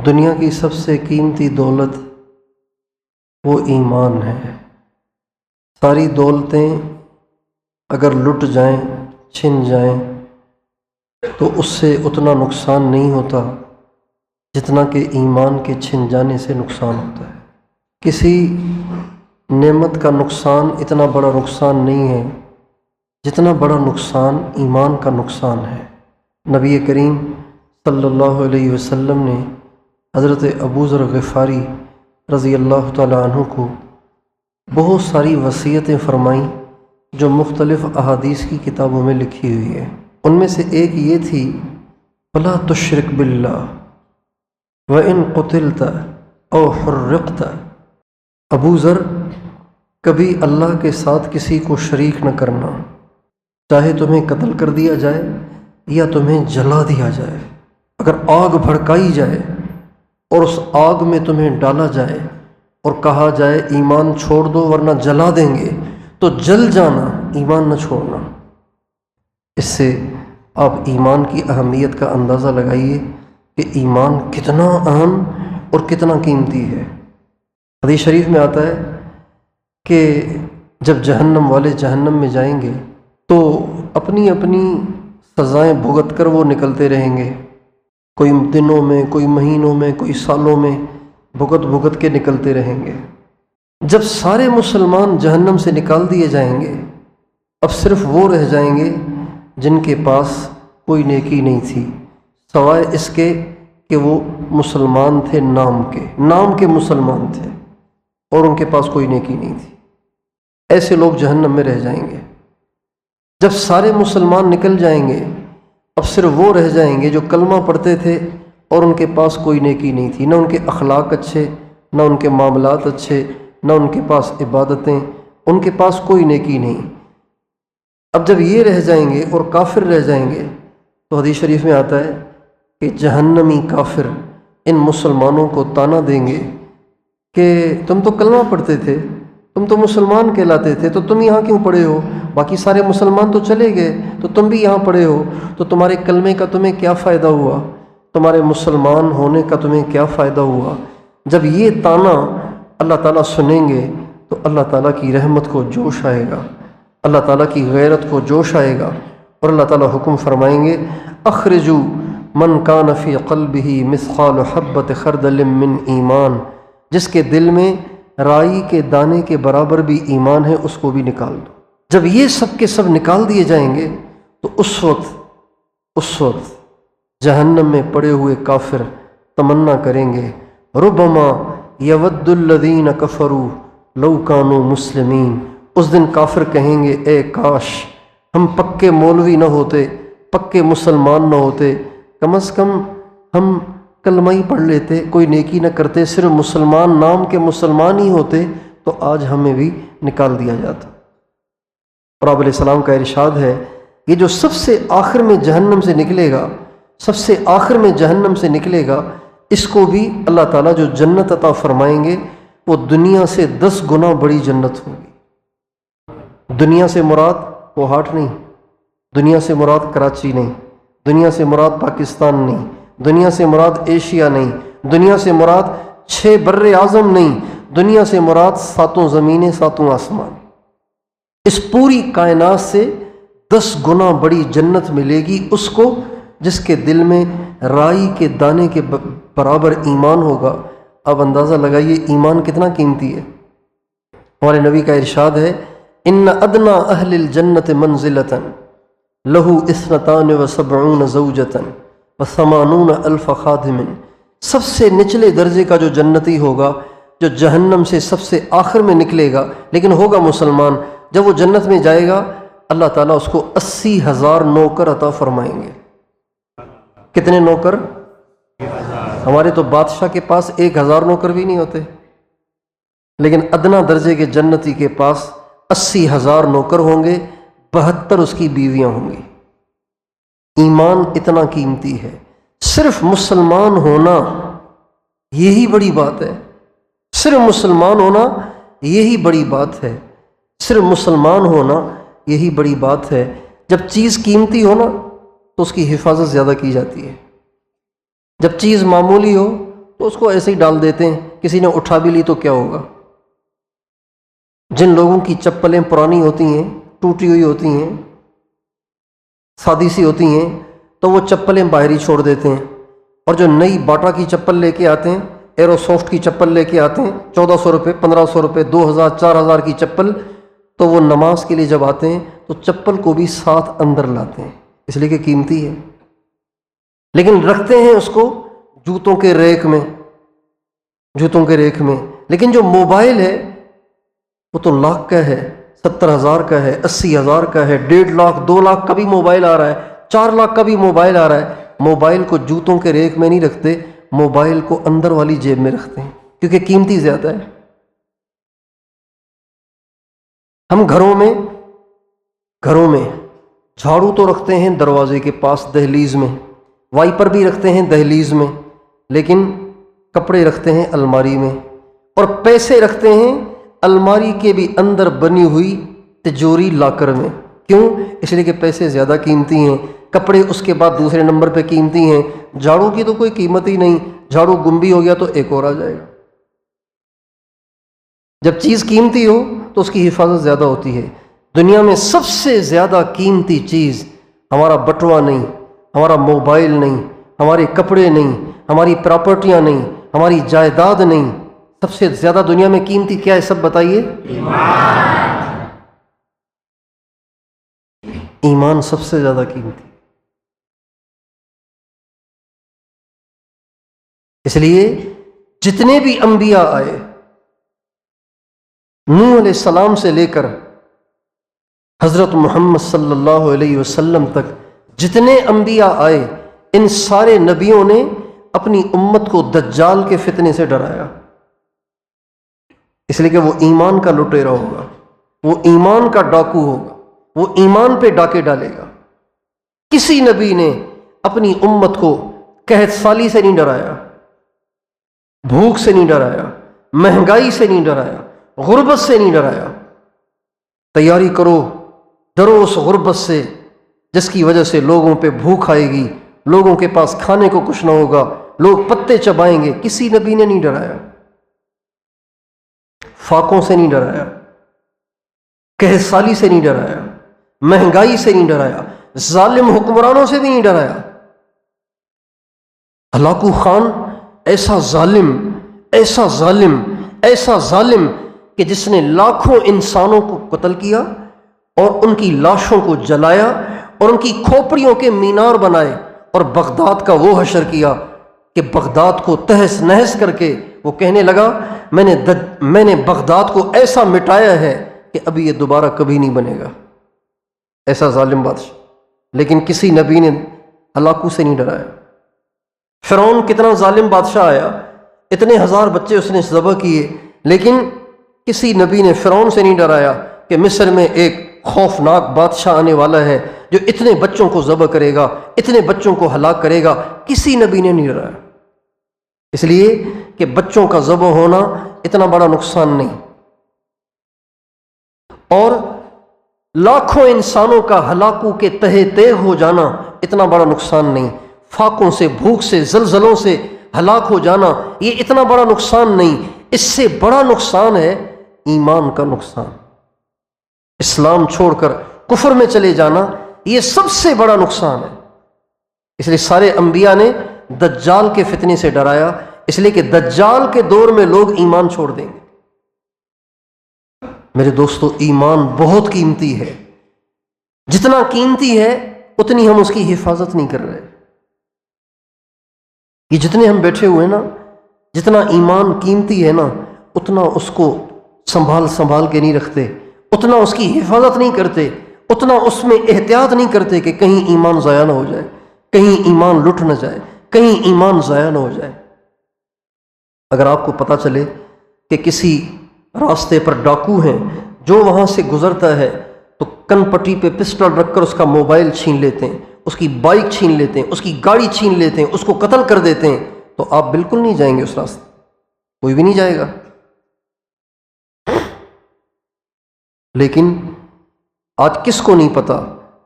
دنیا کی سب سے قیمتی دولت وہ ایمان ہے۔ ساری دولتیں اگر لٹ جائیں، چھن جائیں تو اس سے اتنا نقصان نہیں ہوتا جتنا کہ ایمان کے چھن جانے سے نقصان ہوتا ہے۔ کسی نعمت کا نقصان اتنا بڑا نقصان نہیں ہے جتنا بڑا نقصان ایمان کا نقصان ہے۔ نبی کریم صلی اللہ علیہ وسلم نے حضرت ابو ذر غفاری رضی اللہ تعالیٰ عنہ کو بہت ساری وصیتیں فرمائیں جو مختلف احادیث کی کتابوں میں لکھی ہوئی ہے۔ ان میں سے ایک یہ تھی فَلَا تُشْرِكْ بِاللَّهِ وَإِن قُتِلْتَ أَوْ حُرِّقْتَ۔ ابو ذر، کبھی اللہ کے ساتھ کسی کو شریک نہ کرنا، چاہے تمہیں قتل کر دیا جائے یا تمہیں جلا دیا جائے۔ اگر آگ بھڑکائی جائے اور اس آگ میں تمہیں ڈالا جائے اور کہا جائے ایمان چھوڑ دو ورنہ جلا دیں گے، تو جل جانا، ایمان نہ چھوڑنا۔ اس سے آپ ایمان کی اہمیت کا اندازہ لگائیے کہ ایمان کتنا اہم اور کتنا قیمتی ہے۔ حدیث شریف میں آتا ہے کہ جب جہنم والے جہنم میں جائیں گے تو اپنی اپنی سزائیں بھگت کر وہ نکلتے رہیں گے، کوئی دنوں میں، کوئی مہینوں میں، کوئی سالوں میں بھگت کے نکلتے رہیں گے۔ جب سارے مسلمان جہنم سے نکال دیے جائیں گے، اب صرف وہ رہ جائیں گے جن کے پاس کوئی نیکی نہیں تھی، سوائے اس کے کہ وہ مسلمان تھے، نام کے مسلمان تھے اور ان کے پاس کوئی نیکی نہیں تھی۔ ایسے لوگ جہنم میں رہ جائیں گے۔ جب سارے مسلمان نکل جائیں گے، اب صرف وہ رہ جائیں گے جو کلمہ پڑھتے تھے اور ان کے پاس کوئی نیکی نہیں تھی، نہ ان کے اخلاق اچھے، نہ ان کے معاملات اچھے، نہ ان کے پاس عبادتیں، ان کے پاس کوئی نیکی نہیں۔ اب جب یہ رہ جائیں گے اور کافر رہ جائیں گے تو حدیث شریف میں آتا ہے کہ جہنمی کافر ان مسلمانوں کو طعنہ دیں گے کہ تم تو کلمہ پڑھتے تھے، تم تو مسلمان کہلاتے تھے، تو تم یہاں کیوں پڑے ہو؟ باقی سارے مسلمان تو چلے گئے، تو تم بھی یہاں پڑے ہو، تو تمہارے کلمے کا تمہیں کیا فائدہ ہوا؟ تمہارے مسلمان ہونے کا تمہیں کیا فائدہ ہوا؟ جب یہ طعنہ اللہ تعالیٰ سنیں گے تو اللہ تعالیٰ کی رحمت کو جوش آئے گا، اللہ تعالیٰ کی غیرت کو جوش آئے گا، اور اللہ تعالیٰ حکم فرمائیں گے اخرجوا من کان فی قلبہ مثقال حبۃ خردل من ایمان، جس کے دل میں رائی کے دانے کے برابر بھی ایمان ہے اس کو بھی نکال دو۔ جب یہ سب کے سب نکال دیے جائیں گے تو اس وقت جہنم میں پڑے ہوئے کافر تمنا کریں گے ربما یود الذین کفروا لو کانوا مسلمین۔ اس دن کافر کہیں گے اے کاش ہم پکے مولوی نہ ہوتے، پکے مسلمان نہ ہوتے، کم از کم ہم کلمہ ہی پڑھ لیتے، کوئی نیکی نہ کرتے، صرف مسلمان، نام کے مسلمان ہی ہوتے تو آج ہمیں بھی نکال دیا جاتا۔ اور آپ علیہ السلام کا ارشاد ہے یہ جو سب سے آخر میں جہنم سے نکلے گا، سب سے آخر میں جہنم سے نکلے گا، اس کو بھی اللہ تعالیٰ جو جنت عطا فرمائیں گے وہ دنیا سے 10 گنا بڑی جنت ہوگی۔ دنیا سے مراد وہ ہاٹ نہیں، دنیا سے مراد کراچی نہیں، دنیا سے مراد پاکستان نہیں، دنیا سے مراد ایشیا نہیں، دنیا سے مراد 6 بر اعظم نہیں، دنیا سے مراد 7 زمینیں، 7 آسمان۔ اس پوری کائنات سے 10 گنا بڑی جنت ملے گی اس کو جس کے دل میں رائی کے دانے کے برابر ایمان ہوگا۔ اب اندازہ لگائیے ایمان کتنا قیمتی ہے۔ ہمارے نبی کا ارشاد ہے ان ادنی اہل الجنت منزلۃ لہ 72 زوجۃ و80,000 خادم۔ سب سے نچلے درجے کا جو جنتی ہوگا، جو جہنم سے سب سے آخر میں نکلے گا لیکن ہوگا مسلمان، جب وہ جنت میں جائے گا اللہ تعالیٰ اس کو 80,000 نوکر عطا فرمائیں گے۔ کتنے نوکر؟ ہمارے تو بادشاہ کے پاس 1000 نوکر بھی نہیں ہوتے، لیکن ادنا درجے کے جنتی کے پاس 80,000 نوکر ہوں گے، 72 اس کی بیویاں ہوں گی۔ ایمان اتنا قیمتی ہے، صرف مسلمان ہونا یہی بڑی بات ہے، صرف مسلمان ہونا یہی بڑی بات ہے، صرف مسلمان ہونا یہی بڑی بات ہے۔ جب چیز قیمتی ہو نا تو اس کی حفاظت زیادہ کی جاتی ہے، جب چیز معمولی ہو تو اس کو ایسے ہی ڈال دیتے ہیں، کسی نے اٹھا بھی لی تو کیا ہوگا۔ جن لوگوں کی چپلیں پرانی ہوتی ہیں، ٹوٹی ہوئی ہوتی ہیں، سادی سی ہوتی ہیں، تو وہ چپلیں باہر ہی چھوڑ دیتے ہیں، اور جو نئی باٹا کی چپل لے کے آتے ہیں، ایرو سافٹ کی چپل لے کے آتے ہیں، 1400 روپے، 1500 روپے، 2000 4000 کی چپل، تو وہ نماز کے لیے جب آتے ہیں تو چپل کو بھی ساتھ اندر لاتے ہیں، اس لیے کہ قیمتی ہے، لیکن رکھتے ہیں اس کو جوتوں کے ریک میں، جوتوں کے ریک میں۔ لیکن جو موبائل ہے وہ تو لاکھ کا ہے، 70,000 کا ہے، 80,000 کا ہے، 1.5 لاکھ 2 لاکھ کا بھی موبائل آ رہا ہے، 4 لاکھ کا بھی موبائل آ رہا ہے۔ موبائل کو جوتوں کے ریک میں نہیں رکھتے، موبائل کو اندر والی جیب میں رکھتے ہیں، کیونکہ قیمتی زیادہ ہے۔ ہم گھروں میں جھاڑو تو رکھتے ہیں دروازے کے پاس، دہلیز میں، وائپر بھی رکھتے ہیں دہلیز میں، لیکن کپڑے رکھتے ہیں الماری میں، اور پیسے رکھتے ہیں الماری کے بھی اندر بنی ہوئی تجوری لاکر میں۔ کیوں؟ اس لیے کہ پیسے زیادہ قیمتی ہیں، کپڑے اس کے بعد دوسرے نمبر پہ قیمتی ہیں، جھاڑو کی تو کوئی قیمت ہی نہیں، جھاڑو گم بھی ہو گیا تو ایک اور آ جائے گا۔ جب چیز قیمتی ہو تو اس کی حفاظت زیادہ ہوتی ہے۔ دنیا میں سب سے زیادہ قیمتی چیز ہمارا بٹوا نہیں، ہمارا موبائل نہیں، ہمارے کپڑے نہیں، ہماری پراپرٹیاں نہیں، ہماری جائیداد نہیں، سب سے زیادہ دنیا میں قیمتی کیا ہے؟ سب بتائیے۔ ایمان سب سے زیادہ قیمتی۔ اس لیے جتنے بھی انبیاء آئے، نوح علیہ السلام سے لے کر حضرت محمد صلی اللہ علیہ وسلم تک جتنے انبیاء آئے، ان سارے نبیوں نے اپنی امت کو دجال کے فتنے سے ڈرایا، اس لیے کہ وہ ایمان کا لٹیرا ہوگا، وہ ایمان کا ڈاکو ہوگا، وہ ایمان پہ ڈاکے ڈالے گا۔ کسی نبی نے اپنی امت کو قحط سالی سے نہیں ڈرایا، بھوک سے نہیں ڈرایا، مہنگائی سے نہیں ڈرایا، غربت سے نہیں ڈرایا۔ تیاری کرو، ڈرو اس غربت سے جس کی وجہ سے لوگوں پہ بھوک آئے گی، لوگوں کے پاس کھانے کو کچھ نہ ہوگا، لوگ پتے چبائیں گے۔ کسی نبی نے نہیں ڈرایا، فاقوں سے نہیں ڈرایا، قحط سالی سے نہیں ڈرایا، مہنگائی سے نہیں ڈرایا، ظالم حکمرانوں سے بھی نہیں ڈرایا۔ ہلاکو خان ایسا ظالم، ایسا ظالم، ایسا ظالم کہ جس نے لاکھوں انسانوں کو قتل کیا اور ان کی لاشوں کو جلایا اور ان کی کھوپڑیوں کے مینار بنائے، اور بغداد کا وہ حشر کیا کہ بغداد کو تہس نہس کر کے وہ کہنے لگا میں نے بغداد کو ایسا مٹایا ہے کہ ابھی یہ دوبارہ کبھی نہیں بنے گا۔ ایسا ظالم بادشاہ، لیکن کسی نبی نے ہلاکو سے نہیں ڈرایا۔ فرعون کتنا ظالم بادشاہ آیا، اتنے ہزار بچے اس نے ذبح کیے، لیکن کسی نبی نے فرعون سے نہیں ڈرایا کہ مصر میں ایک خوفناک بادشاہ آنے والا ہے جو اتنے بچوں کو ذبح کرے گا، اتنے بچوں کو ہلاک کرے گا۔ کسی نبی نے نہیں ڈرایا، اس لیے کہ بچوں کا ذبح ہونا اتنا بڑا نقصان نہیں، اور لاکھوں انسانوں کا ہلاکو کے تہے تیغ ہو جانا اتنا بڑا نقصان نہیں، فاقوں سے، بھوک سے، زلزلوں سے ہلاک ہو جانا یہ اتنا بڑا نقصان نہیں۔ اس سے بڑا نقصان ہے ایمان کا نقصان، اسلام چھوڑ کر کفر میں چلے جانا، یہ سب سے بڑا نقصان ہے۔ اس لیے سارے انبیاء نے دجال کے فتنے سے ڈرایا، اس لیے کہ دجال کے دور میں لوگ ایمان چھوڑ دیں گے۔ میرے دوستو، ایمان بہت قیمتی ہے، جتنا قیمتی ہے اتنی ہم اس کی حفاظت نہیں کر رہے۔ یہ جتنے ہم بیٹھے ہوئے ہیں نا، جتنا ایمان قیمتی ہے نا، اتنا اس کو سنبھال کے نہیں رکھتے، اتنا اس کی حفاظت نہیں کرتے، اتنا اس میں احتیاط نہیں کرتے کہ کہیں ایمان ضائع نہ ہو جائے، کہیں ایمان لٹ نہ جائے، کہیں ایمان ضائع نہ ہو جائے۔ اگر آپ کو پتہ چلے کہ کسی راستے پر ڈاکو ہیں، جو وہاں سے گزرتا ہے تو کن پٹی پہ پسٹل رکھ کر اس کا موبائل چھین لیتے ہیں، اس کی بائک چھین لیتے ہیں، اس کی گاڑی چھین لیتے ہیں، اس کو قتل کر دیتے ہیں، تو آپ بالکل نہیں جائیں گے اس راستے، کوئی بھی نہیں جائے گا۔ لیکن آج کس کو نہیں پتا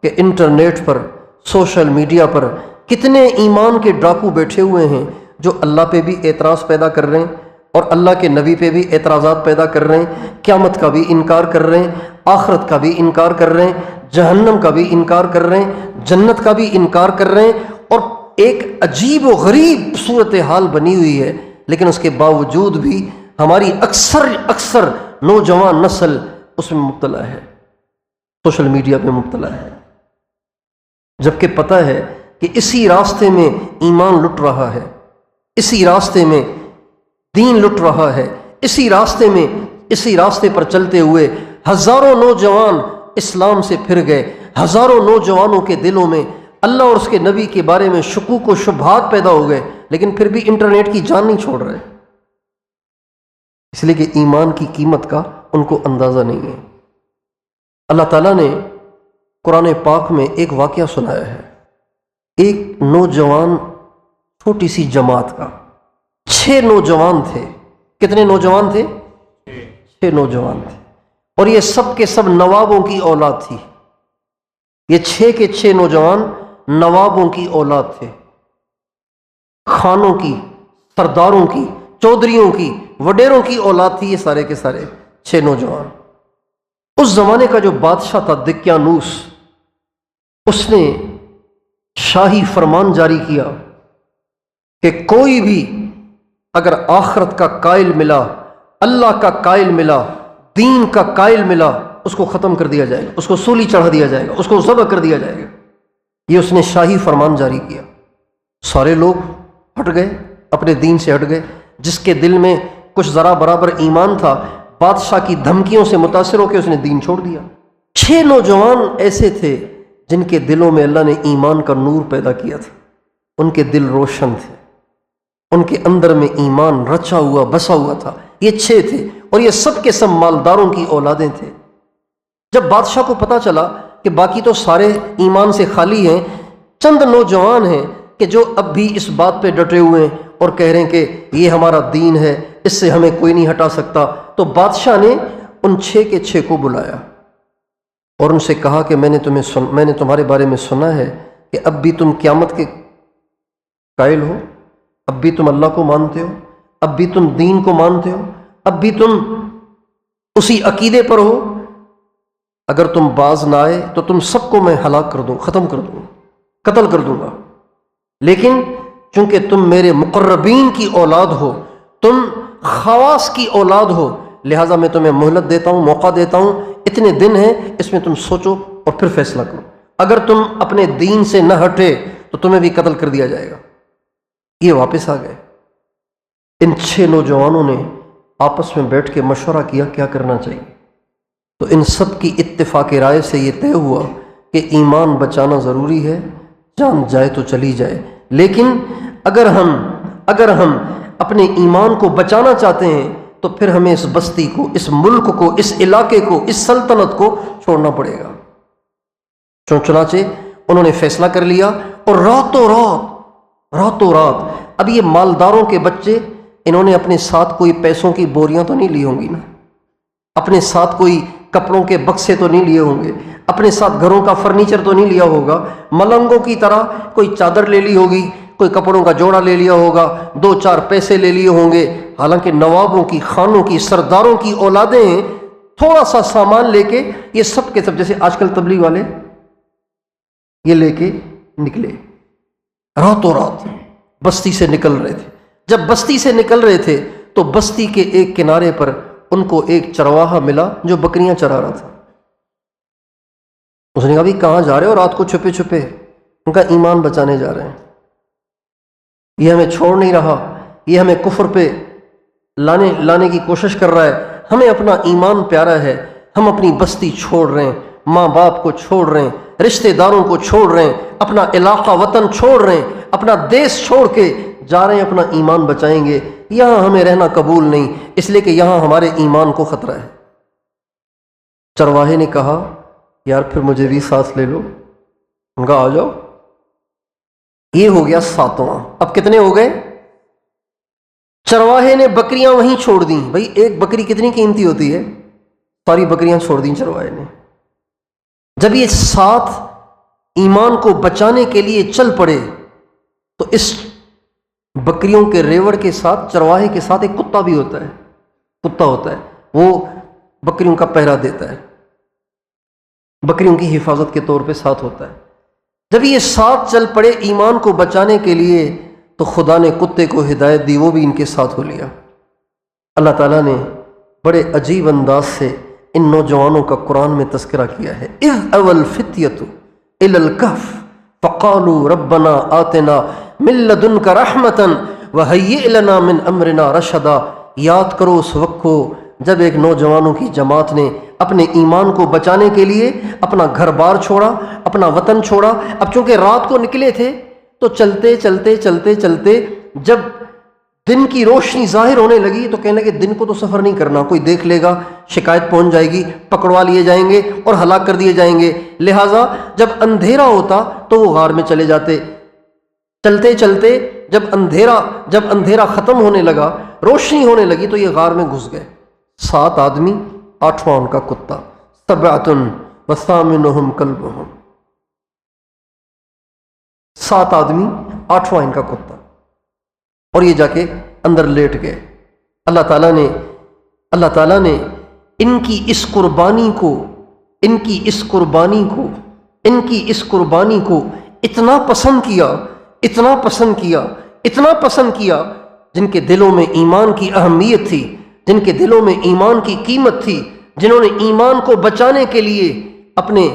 کہ انٹرنیٹ پر، سوشل میڈیا پر کتنے ایمان کے ڈاکو بیٹھے ہوئے ہیں جو اللہ پہ بھی اعتراض پیدا کر رہے ہیں اور اللہ کے نبی پہ بھی اعتراضات پیدا کر رہے ہیں، قیامت کا بھی انکار کر رہے ہیں، آخرت کا بھی انکار کر رہے ہیں، جہنم کا بھی انکار کر رہے ہیں، جنت کا بھی انکار کر رہے ہیں، اور ایک عجیب و غریب صورتحال بنی ہوئی ہے، لیکن اس کے باوجود بھی ہماری اکثر نوجوان نسل اس میں مبتلا ہے، سوشل میڈیا پہ مبتلا ہے، جبکہ پتہ ہے کہ اسی راستے میں ایمان لٹ رہا ہے، اسی راستے میں دین لٹ رہا ہے، اسی راستے پر چلتے ہوئے ہزاروں نوجوان اسلام سے پھر گئے، ہزاروں نوجوانوں کے دلوں میں اللہ اور اس کے نبی کے بارے میں شکوک و شبہات پیدا ہو گئے، لیکن پھر بھی انٹرنیٹ کی جان نہیں چھوڑ رہے، اس لیے کہ ایمان کی قیمت کا ان کو اندازہ نہیں ہے۔ اللہ تعالیٰ نے قرآن پاک میں ایک واقعہ سنایا ہے، ایک نوجوان چھوٹی سی جماعت کا، 6 نوجوان تھے۔ کتنے نوجوان تھے؟ 6 نوجوان تھے، اور یہ سب کے سب نوابوں کی اولاد تھی۔ یہ 6 کے 6 نوجوان نوابوں کی اولاد تھے، خانوں کی، سرداروں کی، چودھریوں کی، وڈیروں کی اولاد تھی، یہ سارے کے سارے 6 نوجوان۔ اس زمانے کا جو بادشاہ تھا دقیانوس، اس نے شاہی فرمان جاری کیا کہ کوئی بھی اگر آخرت کا قائل ملا، اللہ کا قائل ملا، دین کا قائل ملا، اس کو ختم کر دیا جائے گا، اس کو سولی چڑھا دیا جائے گا، اس کو ذبح کر دیا جائے گا۔ یہ اس نے شاہی فرمان جاری کیا۔ سارے لوگ ہٹ گئے، اپنے دین سے ہٹ گئے۔ جس کے دل میں کچھ ذرا برابر ایمان تھا، بادشاہ کی دھمکیوں سے متاثر ہو کے اس نے دین چھوڑ دیا۔ 6 نوجوان ایسے تھے جن کے دلوں میں اللہ نے ایمان کا نور پیدا کیا تھا، ان کے دل روشن تھے، ان کے اندر میں ایمان رچا ہوا بسا ہوا تھا۔ یہ 6 تھے، اور یہ سب کے سب مالداروں کی اولادیں تھے۔ جب بادشاہ کو پتا چلا کہ باقی تو سارے ایمان سے خالی ہیں، چند نوجوان ہیں کہ جو اب بھی اس بات پہ ڈٹے ہوئے ہیں اور کہہ رہے ہیں کہ یہ ہمارا دین ہے، اس سے ہمیں کوئی نہیں ہٹا سکتا، تو بادشاہ نے ان 6 کے 6 کو بلایا اور ان سے کہا کہ میں نے تمہارے بارے میں سنا ہے کہ اب بھی تم قیامت کے قائل ہو، اب بھی تم اللہ کو مانتے ہو، اب بھی تم دین کو مانتے ہو، اب بھی تم اسی عقیدے پر ہو۔ اگر تم باز نہ آئے تو تم سب کو میں ہلاک کر دوں، ختم کر دوں، قتل کر دوں گا، لیکن چونکہ تم میرے مقربین کی اولاد ہو، تم خواص کی اولاد ہو، لہٰذا میں تمہیں مہلت دیتا ہوں، موقع دیتا ہوں، اتنے دن ہیں، اس میں تم سوچو اور پھر فیصلہ کرو۔ اگر تم اپنے دین سے نہ ہٹے تو تمہیں بھی قتل کر دیا جائے گا۔ یہ واپس آ گئے۔ ان 6 نوجوانوں نے آپس میں بیٹھ کے مشورہ کیا کیا کرنا چاہیے، تو ان سب کی اتفاق رائے سے یہ طے ہوا کہ ایمان بچانا ضروری ہے، جان جائے تو چلی جائے، لیکن اگر ہم اپنے ایمان کو بچانا چاہتے ہیں تو پھر ہمیں اس بستی کو، اس ملک کو، اس علاقے کو، اس سلطنت کو چھوڑنا پڑے گا۔ چنانچہ انہوں نے فیصلہ کر لیا، اور راتوں رات اب یہ مالداروں کے بچے، انہوں نے اپنے ساتھ کوئی پیسوں کی بوریاں تو نہیں لی ہوں گی نا، اپنے ساتھ کوئی کپڑوں کے بکسے تو نہیں لیے ہوں گے، اپنے ساتھ گھروں کا فرنیچر تو نہیں لیا ہوگا، ملنگوں کی طرح کوئی چادر لے لی ہوگی، کوئی کپڑوں کا جوڑا لے لیا ہوگا، 2-4 پیسے لے لیے ہوں گے۔ حالانکہ نوابوں کی، خانوں کی، سرداروں کی اولادیں ہیں، تھوڑا سا سامان لے کے یہ سب کے سب، جیسے آج کل تبلیغ والے یہ لے کے نکلے، راتوں رات بستی سے نکل رہے تھے۔ جب بستی سے نکل رہے تھے تو بستی کے ایک کنارے پر ان کو ایک چرواہا ملا جو بکریاں چرا رہا تھا۔ اس نے کہا بھی کہاں جا رہے ہو رات کو چھپے چھپے؟ ان کا ایمان بچانے جا رہے ہیں، یہ ہمیں چھوڑ نہیں رہا، یہ ہمیں کفر پہ لانے کی کوشش کر رہا ہے، ہمیں اپنا ایمان پیارا ہے، ہم اپنی بستی چھوڑ رہے ہیں، ماں باپ کو چھوڑ رہے ہیں، رشتہ داروں کو چھوڑ رہے ہیں، اپنا علاقہ وطن چھوڑ رہے ہیں، اپنا دیش چھوڑ کے جا رہے ہیں، اپنا ایمان بچائیں گے۔ یہاں ہمیں رہنا قبول نہیں، اس لیے کہ یہاں ہمارے ایمان کو خطرہ ہے۔ چرواہے نے کہا یار پھر مجھے بھی ساتھ لے لو۔ ان کا آ جاؤ۔ یہ ہو گیا 7واں۔ اب کتنے ہو گئے؟ چرواہے نے بکریاں وہیں چھوڑ دیں۔ بھائی ایک بکری کتنی قیمتی ہوتی ہے؟ ساری بکریاں چھوڑ دیں چرواہے نے۔ جب یہ 7 ایمان کو بچانے کے لیے چل پڑے تو اس بکریوں کے ریوڑ کے ساتھ، چرواہے کے ساتھ ایک کتا بھی ہوتا ہے، کتا ہوتا ہے، وہ بکریوں کا پہرا دیتا ہے، بکریوں کی حفاظت کے طور پہ ساتھ ہوتا ہے۔ جب یہ ساتھ چل پڑے ایمان کو بچانے کے لیے تو خدا نے کتے کو ہدایت دی، وہ بھی ان کے ساتھ ہو لیا۔ اللہ تعالیٰ نے بڑے عجیب انداز سے ان نوجوانوں کا قرآن میں تذکرہ کیا ہے۔ اذ اول فتیۃ الی الکہف فقالوا ربنا آتنا من لدنک رحمۃ وہیئ لنا من امرنا رشدا۔ یاد کرو اس وقت کو جب ایک نوجوانوں کی جماعت نے اپنے ایمان کو بچانے کے لیے اپنا گھر بار چھوڑا، اپنا وطن چھوڑا۔ اب چونکہ رات کو نکلے تھے تو چلتے چلتے چلتے چلتے جب دن کی روشنی ظاہر ہونے لگی تو کہنے لگے دن کو تو سفر نہیں کرنا، کوئی دیکھ لے گا، شکایت پہنچ جائے گی، پکڑوا لیے جائیں گے اور ہلاک کر دیے جائیں گے، لہٰذا جب اندھیرا ہوتا تو وہ غار میں چلے جاتے۔ چلتے چلتے جب اندھیرا ختم ہونے لگا، روشنی ہونے لگی تو یہ غار میں گھس گئے۔ 7 آدمی، 8واں ان کا کتا، سبعۃ وثامنہم کلبہم، 7 آدمی، 8واں ان کا کتا، اور یہ جا کے اندر لیٹ گئے۔ اللہ تعالیٰ نے ان کی اس قربانی کو اتنا پسند کیا جن کے دلوں میں ایمان کی اہمیت تھی، جن کے دلوں میں ایمان کی قیمت تھی، جنہوں نے ایمان کو بچانے کے لیے اپنے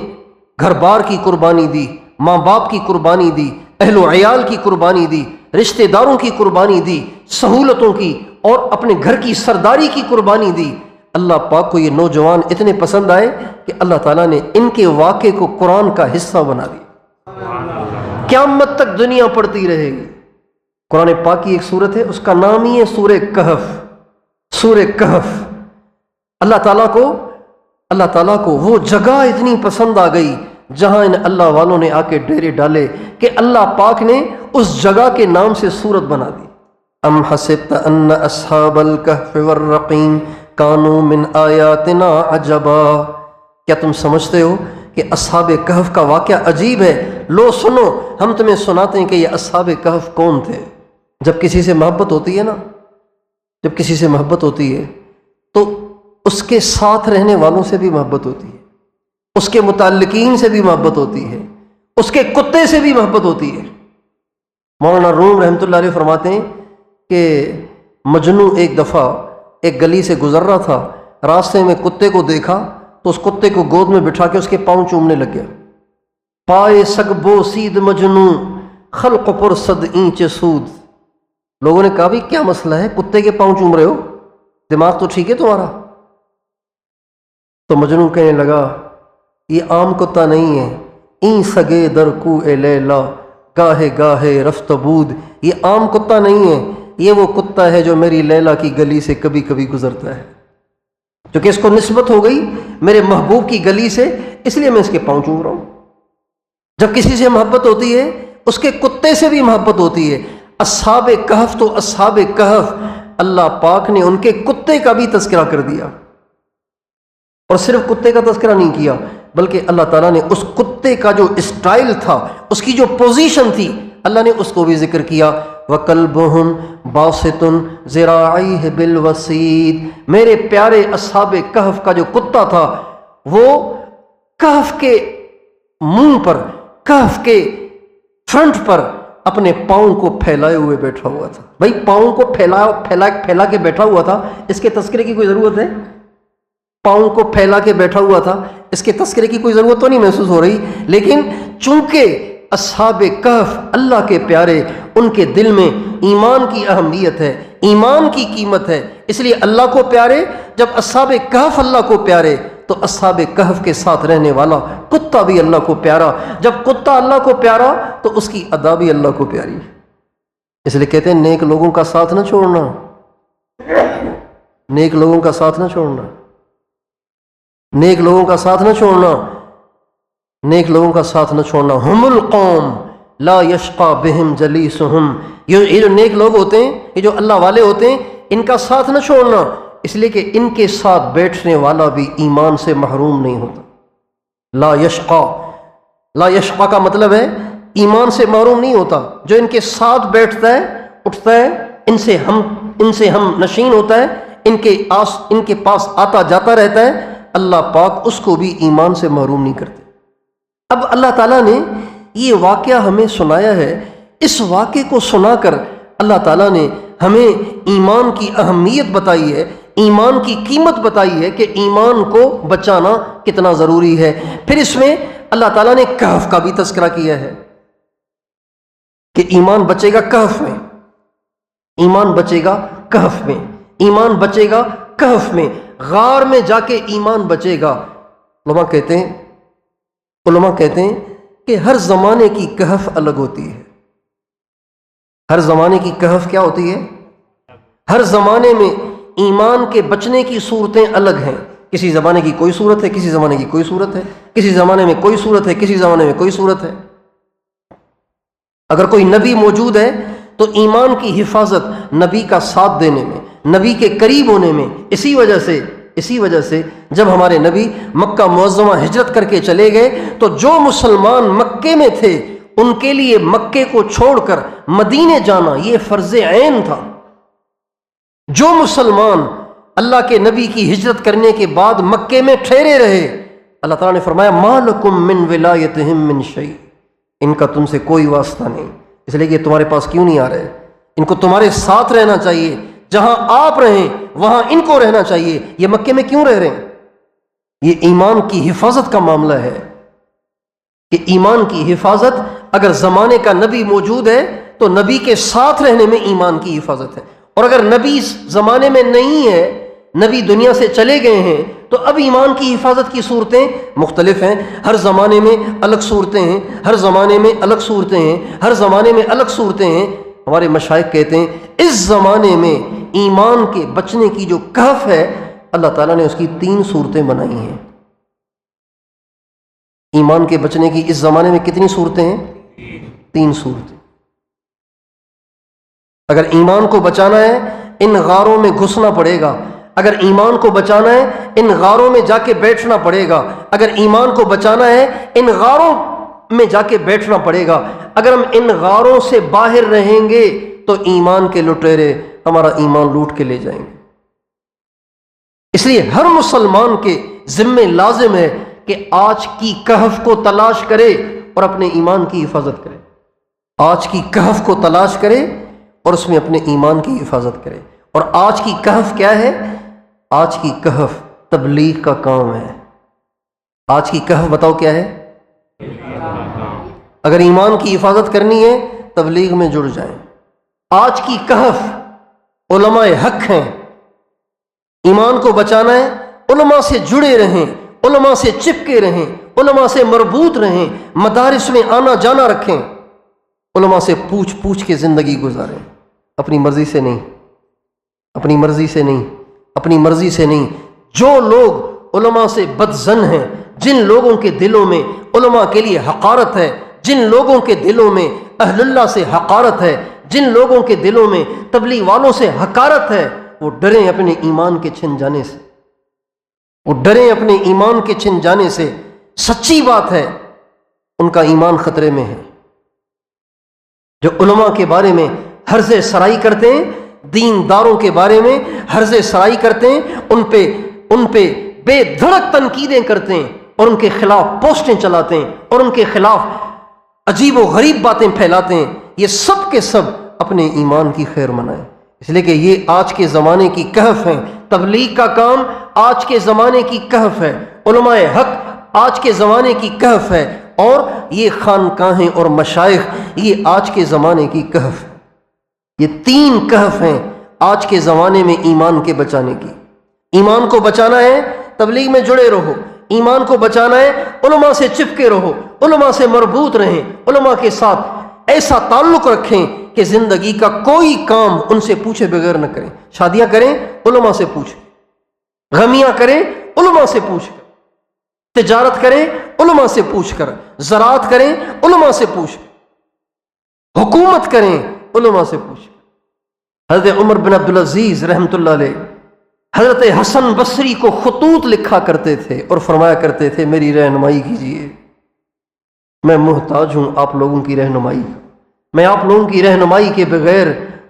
گھر بار کی قربانی دی، ماں باپ کی قربانی دی، اہل و عیال کی قربانی دی، رشتہ داروں کی قربانی دی، سہولتوں کی اور اپنے گھر کی سرداری کی قربانی دی۔ اللہ پاک کو یہ نوجوان اتنے پسند آئے کہ اللہ تعالیٰ نے ان کے واقعے کو قرآن کا حصہ بنا دیا، قیامت تک دنیا پڑھتی رہے گی۔ قرآن پاک کی ایک سورت ہے، اس کا نام ہی ہے سورہ کہف۔ سورہ کہف، اللہ تعالیٰ کو وہ جگہ اتنی پسند آ گئی جہاں ان اللہ والوں نے آ کے ڈیرے ڈالے کہ اللہ پاک نے اس جگہ کے نام سے سورت بنا دی۔ ام حسبت ان اصحاب الکہف والرقیم کانوا من آیاتنا عجبا۔ کیا تم سمجھتے ہو کہ اصحاب کہف کا واقعہ عجیب ہے؟ لو سنو، ہم تمہیں سناتے ہیں کہ یہ اصحاب کہف کون تھے۔ جب کسی سے محبت ہوتی ہے نا، جب کسی سے محبت ہوتی ہے تو اس کے ساتھ رہنے والوں سے بھی محبت ہوتی ہے، اس کے متعلقین سے بھی محبت ہوتی ہے، اس کے کتے سے بھی محبت ہوتی ہے۔ مولانا روم رحمۃ اللہ علیہ فرماتے ہیں کہ مجنوں ایک دفعہ ایک گلی سے گزر رہا تھا، راستے میں کتے کو دیکھا تو اس کتے کو گود میں بٹھا کے اس کے پاؤں چومنے لگ گیا۔ پائے سگبو سید مجنوں خلق پر صد اینچ سود۔ لوگوں نے کہا بھی کیا مسئلہ ہے، کتے کے پاؤں چوم رہے ہو، دماغ تو ٹھیک ہے تمہارا؟ تو مجنوں کہنے لگا یہ عام کتا نہیں ہے، این سگے در کو اے لیلا گاہے گاہے رفت بود۔ یہ عام کتا نہیں ہے، یہ وہ کتا ہے جو میری لیلا کی گلی سے کبھی کبھی گزرتا ہے، کیونکہ اس کو نسبت ہو گئی میرے محبوب کی گلی سے، اس لیے میں اس کے پاؤں چوم رہا ہوں۔ جب کسی سے محبت ہوتی ہے اس کے کتے سے بھی محبت ہوتی ہے۔ اصحاب کہف تو اصحاب کہف، اللہ پاک نے ان کے کتے کا بھی تذکرہ کر دیا، اور صرف کتے کا تذکرہ نہیں کیا بلکہ اللہ تعالیٰ نے اس کتے کا جو اسٹائل تھا، اس کی جو پوزیشن تھی، اللہ نے اس کو بھی ذکر کیا۔ وَقَلْبُهُمْ بَاسِطٌ ذِرَاعَيْهِ بِالْوَسِيدِ۔ میرے پیارے اصحاب کہف کا جو کتا تھا وہ کہف کے منہ پر، کہف کے فرنٹ پر اپنے پاؤں کو پھیلائے ہوئے بیٹھا ہوا تھا۔ بھائی پاؤں کو پھیلا کے بیٹھا ہوا تھا، اس کے تذکرے کی کوئی ضرورت ہے؟ پاؤں کو پھیلا کے بیٹھا ہوا تھا، اس کے تذکرے کی کوئی ضرورت تو نہیں محسوس ہو رہی، لیکن چونکہ اصحاب کہف اللہ کے پیارے، ان کے دل میں ایمان کی اہمیت ہے، ایمان کی قیمت ہے، اس لیے اللہ کو پیارے۔ جب اصحاب کہف اللہ کو پیارے تو اصحاب کہف کے ساتھ رہنے والا کتا بھی اللہ کو پیارا۔ جب کتا اللہ کو پیارا تو اس کی ادا بھی اللہ کو پیاری ہے۔ اس لیے کہتے ہیں نیک لوگوں کا ساتھ نہ چھوڑنا، نیک لوگوں کا ساتھ نہ چھوڑنا، نیک لوگوں کا ساتھ نہ چھوڑنا، نیک لوگوں کا ساتھ نہ چھوڑنا۔ ہم القوم لا یشقی بہم جلیسہم۔ یہ جو نیک لوگ ہوتے ہیں، یہ جو اللہ والے ہوتے ہیں، ان کا ساتھ نہ چھوڑنا، اس لیے کہ ان کے ساتھ بیٹھنے والا بھی ایمان سے محروم نہیں ہوتا۔ لا یشقی، لا یشقی کا مطلب ہے ایمان سے محروم نہیں ہوتا۔ جو ان کے ساتھ بیٹھتا ہے اٹھتا ہے، ان سے ہم نشین ہوتا ہے، ان کے پاس آتا جاتا رہتا ہے، اللہ پاک اس کو بھی ایمان سے محروم نہیں کرتے۔ اب اللہ تعالیٰ نے یہ واقعہ ہمیں سنایا ہے، اس واقعے کو سنا کر اللہ تعالیٰ نے ہمیں ایمان کی اہمیت بتائی ہے، ایمان کی قیمت بتائی ہے کہ ایمان کو بچانا کتنا ضروری ہے۔ پھر اس میں اللہ تعالیٰ نے کہف کا بھی تذکرہ کیا ہے کہ ایمان بچے گا کہف میں، ایمان بچے گا کہف میں، ایمان بچے گا کہف میں، غار میں جا کے ایمان بچے گا۔ علماء کہتے ہیں کہ ہر زمانے کی کہف الگ ہوتی ہے۔ ہر زمانے کی کہف کیا ہوتی ہے؟ ہر زمانے میں ایمان کے بچنے کی صورتیں الگ ہیں۔ کسی زمانے کی کوئی صورت ہے، کسی زمانے کی کوئی صورت ہے، کسی زمانے میں کوئی صورت ہے، کسی زمانے میں کوئی صورت ہے۔ اگر کوئی نبی موجود ہے تو ایمان کی حفاظت نبی کا ساتھ دینے میں، نبی کے قریب ہونے میں، اسی وجہ سے جب ہمارے نبی مکہ معظمہ ہجرت کر کے چلے گئے تو جو مسلمان مکے میں تھے ان کے لیے مکے کو چھوڑ کر مدینے جانا یہ فرض عین تھا۔ جو مسلمان اللہ کے نبی کی ہجرت کرنے کے بعد مکے میں ٹھہرے رہے، اللہ تعالیٰ نے فرمایا ما لکم من ولایتہم من شیء، ان کا تم سے کوئی واسطہ نہیں، اس لیے کہ تمہارے پاس کیوں نہیں آ رہے، ان کو تمہارے ساتھ رہنا چاہیے، جہاں آپ رہیں وہاں ان کو رہنا چاہیے، یہ مکے میں کیوں رہ رہے ہیں؟ یہ ایمان کی حفاظت کا معاملہ ہے کہ ایمان کی حفاظت، اگر زمانے کا نبی موجود ہے تو نبی کے ساتھ رہنے میں ایمان کی حفاظت ہے، اور اگر نبی زمانے میں نہیں ہے، نبی دنیا سے چلے گئے ہیں، تو اب ایمان کی حفاظت کی صورتیں مختلف ہیں۔ ہر زمانے میں الگ صورتیں ہیں، ہر زمانے میں الگ صورتیں ہیں، ہر زمانے میں الگ صورتیں ہیں۔ ہمارے مشائخ کہتے ہیں اس زمانے میں ایمان کے بچنے کی جو کہف ہے اللہ تعالیٰ نے اس کی 3 صورتیں بنائی ہیں۔ ایمان کے بچنے کی اس زمانے میں کتنی صورتیں ہیں؟ 3 صورتیں۔ اگر ایمان کو بچانا ہے ان غاروں میں گھسنا پڑے گا، اگر ایمان کو بچانا ہے ان غاروں میں جا کے بیٹھنا پڑے گا، اگر ایمان کو بچانا ہے ان غاروں میں جا کے بیٹھنا پڑے گا۔ اگر ہم ان غاروں سے باہر رہیں گے تو ایمان کے لٹیرے ہمارا ایمان لوٹ کے لے جائیں گے۔ اس لیے ہر مسلمان کے ذمے لازم ہے کہ آج کی کہف کو تلاش کرے اور اپنے ایمان کی حفاظت کرے، آج کی کہف کو تلاش کرے اور اس میں اپنے ایمان کی حفاظت کرے۔ اور آج کی کہف کیا ہے؟ آج کی کہف تبلیغ کا کام ہے۔ آج کی کہف بتاؤ کیا ہے؟ اگر ایمان کی حفاظت کرنی ہے تبلیغ میں جڑ جائیں۔ آج کی کہف علماء حق ہیں، ایمان کو بچانا ہے علماء سے جڑے رہیں، علماء سے چپکے رہیں، علماء سے مربوط رہیں، مدارس میں آنا جانا رکھیں، علماء سے پوچھ کے زندگی گزاریں، اپنی مرضی سے نہیں، اپنی مرضی سے نہیں، اپنی مرضی سے نہیں۔ جو لوگ علماء سے بدظن ہیں، جن لوگوں کے دلوں میں علماء کے لیے حقارت ہے، جن لوگوں کے دلوں میں اہل اللہ سے حقارت ہے، جن لوگوں کے دلوں میں تبلیغ والوں سے حقارت ہے، وہ ڈریں اپنے ایمان کے چھن جانے سے، وہ ڈریں اپنے ایمان کے چھن جانے سے۔ سچی بات ہے ان کا ایمان خطرے میں ہے۔ جو علماء کے بارے میں حرز سرائی کرتے ہیں، دینداروں کے بارے میں حرز سرائی کرتے ہیں، ان پہ بے دھڑک تنقیدیں کرتے ہیں اور ان کے خلاف پوسٹیں چلاتے ہیں اور ان کے خلاف عجیب و غریب باتیں پھیلاتے ہیں، یہ سب کے سب اپنے ایمان کی خیر منائیں، اس لیے کہ یہ آج کے زمانے کی کہف ہیں۔ تبلیغ کا کام آج کے زمانے کی کہف ہے، علماء حق آج کے زمانے کی کہف ہے، اور یہ خانقاہیں اور مشائخ یہ آج کے زمانے کی کہف ہے۔ یہ 3 کہف ہیں آج کے زمانے میں ایمان کے بچانے کی۔ ایمان کو بچانا ہے تبلیغ میں جڑے رہو، ایمان کو بچانا ہے علماء سے چپکے رہو، علماء سے مربوط رہیں، علماء کے ساتھ ایسا تعلق رکھیں کہ زندگی کا کوئی کام ان سے پوچھے بغیر نہ کریں۔ شادیاں کریں علماء سے پوچھ کر، غمیاں کریں علماء سے پوچھ کر، تجارت کریں علماء سے پوچھ کر، زراعت کریں علماء سے پوچھ کر، حکومت کریں علماء سے پوچھ کر۔ حضرت عمر بن عبدالعزیز رحمۃ اللہ علیہ حضرت حسن بصری کو خطوط لکھا کرتے تھے اور فرمایا کرتے تھے میری رہنمائی کیجیے، میں محتاج ہوں آپ لوگوں کی رہنمائی کا، میں آپ لوگوں کی رہنمائی کے بغیر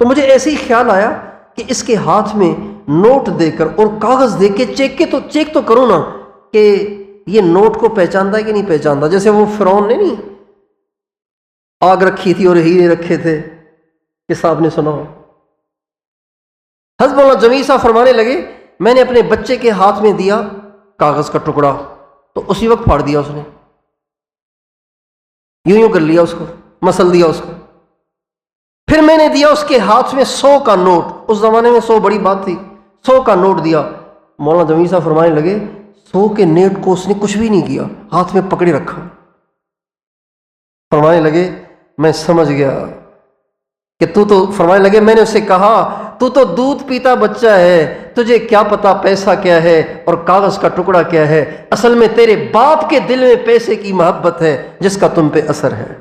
تو مجھے ایسے ہی خیال آیا کہ اس کے ہاتھ میں نوٹ دے کر اور کاغذ دے کے چیک تو کروں نا کہ یہ نوٹ کو پہچانتا ہے کہ نہیں پہچانتا. جیسے وہ فرعون نے نہیں آگ رکھی تھی اور ہیرے رکھے تھے، کس آپ نے سنا ہو. حضرت مولانا جمیل صاحب فرمانے لگے میں نے اپنے بچے کے ہاتھ میں دیا کاغذ کا ٹکڑا تو اسی وقت پھاڑ دیا، اس نے یوں کر لیا، اس کو مسل دیا اس کو. پھر میں نے دیا اس کے ہاتھ میں 100 کا نوٹ، اس زمانے میں 100 بڑی بات تھی، 100 کا نوٹ دیا. مولانا جمیل صاحب فرمانے لگے 100 کے نوٹ کو اس نے کچھ بھی نہیں کیا، ہاتھ میں پکڑے رکھا. فرمانے لگے میں سمجھ گیا کہ تو فرمانے لگے میں نے اسے کہا تو دودھ پیتا بچہ ہے، تجھے کیا پتا پیسہ کیا ہے اور کاغذ کا ٹکڑا کیا ہے. اصل میں تیرے باپ کے دل میں پیسے کی محبت ہے جس کا تم پہ اثر ہے.